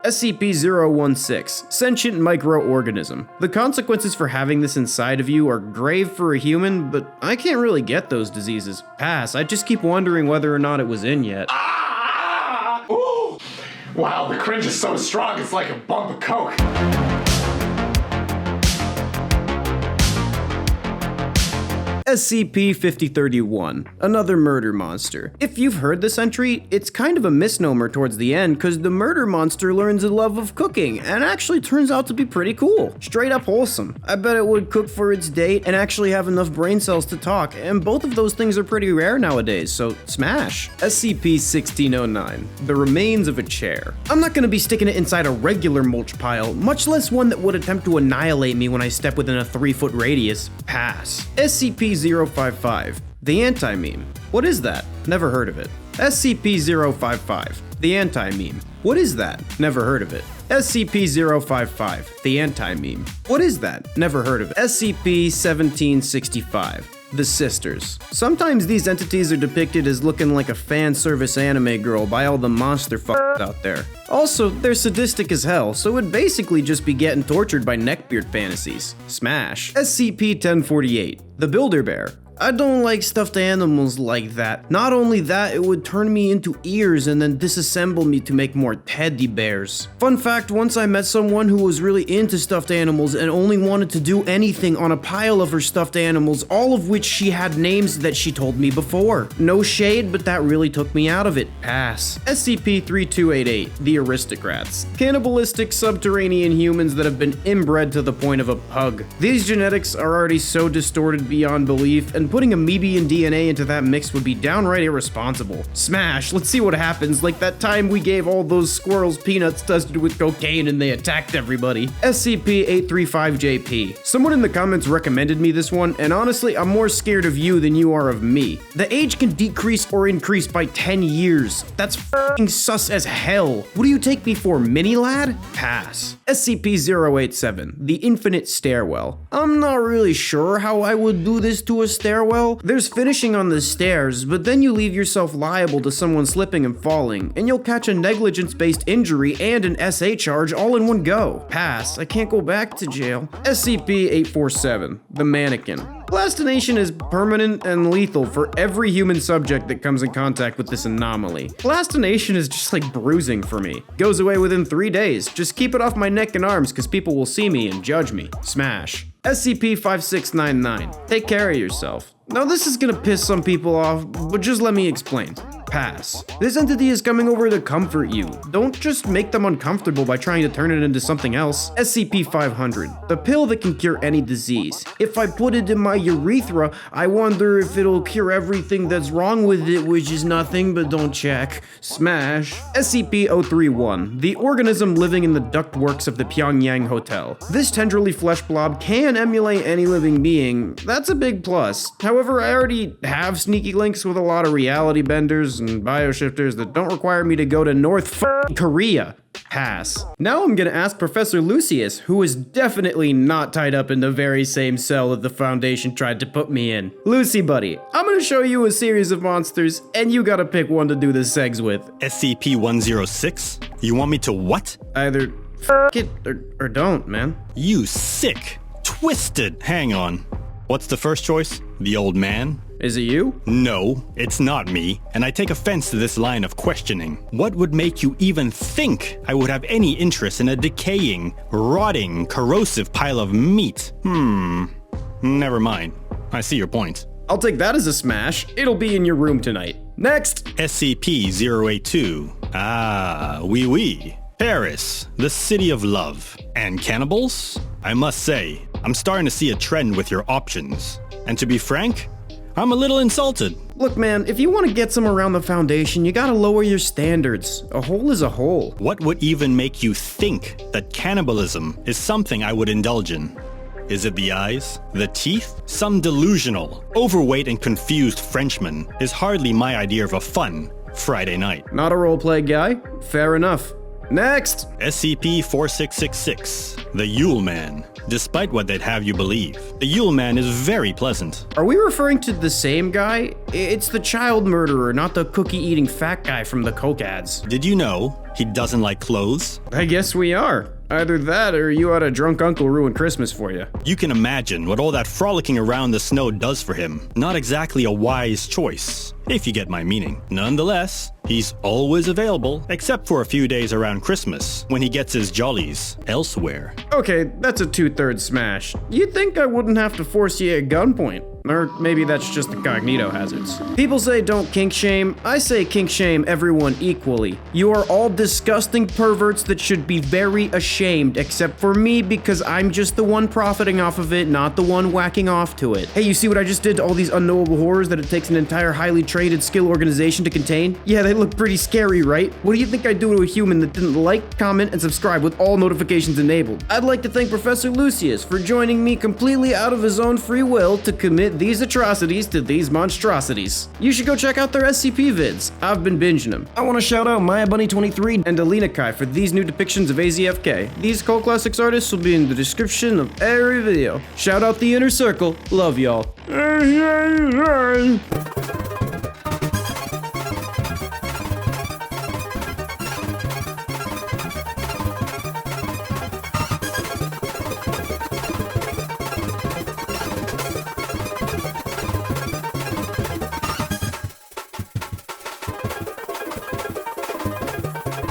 SCP-016, Sentient Microorganism. The consequences for having this inside of you are grave for a human, but I can't really get those diseases. Pass, I just keep wondering whether or not it was in yet. Ooh. Wow, the cringe is so strong, it's like a bump of coke. SCP-5031, another murder monster. If you've heard this entry, it's kind of a misnomer towards the end because the murder monster learns a love of cooking and actually turns out to be pretty cool. Straight up wholesome. I bet it would cook for its date and actually have enough brain cells to talk, and both of those things are pretty rare nowadays, so smash. SCP-1609, the remains of a chair. I'm not gonna be sticking it inside a regular mulch pile, much less one that would attempt to annihilate me when I step within a 3-foot radius. Pass. SCP-055, the anti-meme. What is that? Never heard of it. SCP-055, the anti-meme. What is that? Never heard of it. SCP-055, the anti-meme. What is that? Never heard of it. SCP-1765, the Sisters. Sometimes these entities are depicted as looking like a fan service anime girl by all the monster f***s out there. Also, they're sadistic as hell, so it'd basically just be getting tortured by neckbeard fantasies. Smash. SCP-1048, the Builder Bear. I don't like stuffed animals like that. Not only that, it would turn me into ears and then disassemble me to make more teddy bears. Fun fact, once I met someone who was really into stuffed animals and only wanted to do anything on a pile of her stuffed animals, all of which she had names that she told me before. No shade, but that really took me out of it. Pass. SCP-3288, the Aristocrats. Cannibalistic subterranean humans that have been inbred to the point of a pug. These genetics are already so distorted beyond belief, and putting amoebian DNA into that mix would be downright irresponsible. Smash, let's see what happens, like that time we gave all those squirrels peanuts tested with cocaine and they attacked everybody. SCP-835-JP. Someone in the comments recommended me this one, and honestly, I'm more scared of you than you are of me. The age can decrease or increase by 10 years. That's f***ing sus as hell. What do you take me for, mini lad? Pass. SCP-087, the Infinite Stairwell. I'm not really sure how I would do this to a stairwell. There's finishing on the stairs, but then you leave yourself liable to someone slipping and falling, and you'll catch a negligence-based injury and an SA charge all in one go. Pass, I can't go back to jail. SCP-847, the Mannequin. Plastination is permanent and lethal for every human subject that comes in contact with this anomaly. Plastination is just like bruising for me. Goes away within 3 days. Just keep it off my neck and arms because people will see me and judge me. Smash. SCP-5699. Take care of yourself. Now this is gonna piss some people off, but just let me explain. Pass. This entity is coming over to comfort you. Don't just make them uncomfortable by trying to turn it into something else. SCP-500, the pill that can cure any disease. If I put it in my urethra, I wonder if it'll cure everything that's wrong with it, which is nothing, but don't check. Smash. SCP-031, the organism living in the ductworks of the Pyongyang Hotel. This tenderly flesh blob can emulate any living being. That's a big plus. However, I already have sneaky links with a lot of reality benders and bioshifters that don't require me to go to North Korea. Pass. Now I'm gonna ask Professor Lucius, who is definitely not tied up in the very same cell that the Foundation tried to put me in. Lucy buddy, I'm gonna show you a series of monsters, and you gotta pick one to do the segs with. SCP-106? You want me to what? Either f*** it or don't, man. You sick, twisted. Hang on. What's the first choice? The old man? Is it you? No, it's not me, and I take offense to this line of questioning. What would make you even think I would have any interest in a decaying, rotting, corrosive pile of meat? Never mind. I see your point. I'll take that as a smash. It'll be in your room tonight. Next! SCP-082. Ah, oui. Paris, the city of love. And cannibals? I must say, I'm starting to see a trend with your options. And to be frank, I'm a little insulted. Look man, if you want to get some around the Foundation, you gotta lower your standards. A hole is a hole. What would even make you think that cannibalism is something I would indulge in? Is it the eyes? The teeth? Some delusional, overweight and confused Frenchman is hardly my idea of a fun Friday night. Not a roleplay guy? Fair enough. Next! SCP-4666, the Yule Man. Despite what they'd have you believe, the Yule Man is very pleasant. Are we referring to the same guy? It's the child murderer, not the cookie-eating fat guy from the Coke ads. Did you know He doesn't like clothes? I guess we are. Either that or you had a drunk uncle ruin Christmas for you. You can imagine what all that frolicking around the snow does for him. Not exactly a wise choice, if you get my meaning. Nonetheless, he's always available, except for a few days around Christmas, when he gets his jollies elsewhere. Okay, that's a 2/3 smash. You'd think I wouldn't have to force you at gunpoint. Or maybe that's just the cognito hazards. People say don't kink shame. I say kink shame everyone equally. You are all disgusting perverts that should be very ashamed, except for me because I'm just the one profiting off of it, not the one whacking off to it. Hey, you see what I just did to all these unknowable horrors that it takes an entire highly trained skill organization to contain? Yeah, they look pretty scary, right? What do you think I'd do to a human that didn't like, comment, and subscribe with all notifications enabled? I'd like to thank Professor Lucius for joining me completely out of his own free will to commit these atrocities to these monstrosities. You should go check out their SCP vids. I've been binging them. I want to shout out Maya Bunny 23 and Alina Kai for these new depictions of AzFk. These cult classics artists will be in the description of every video. Shout out the inner circle. Love y'all.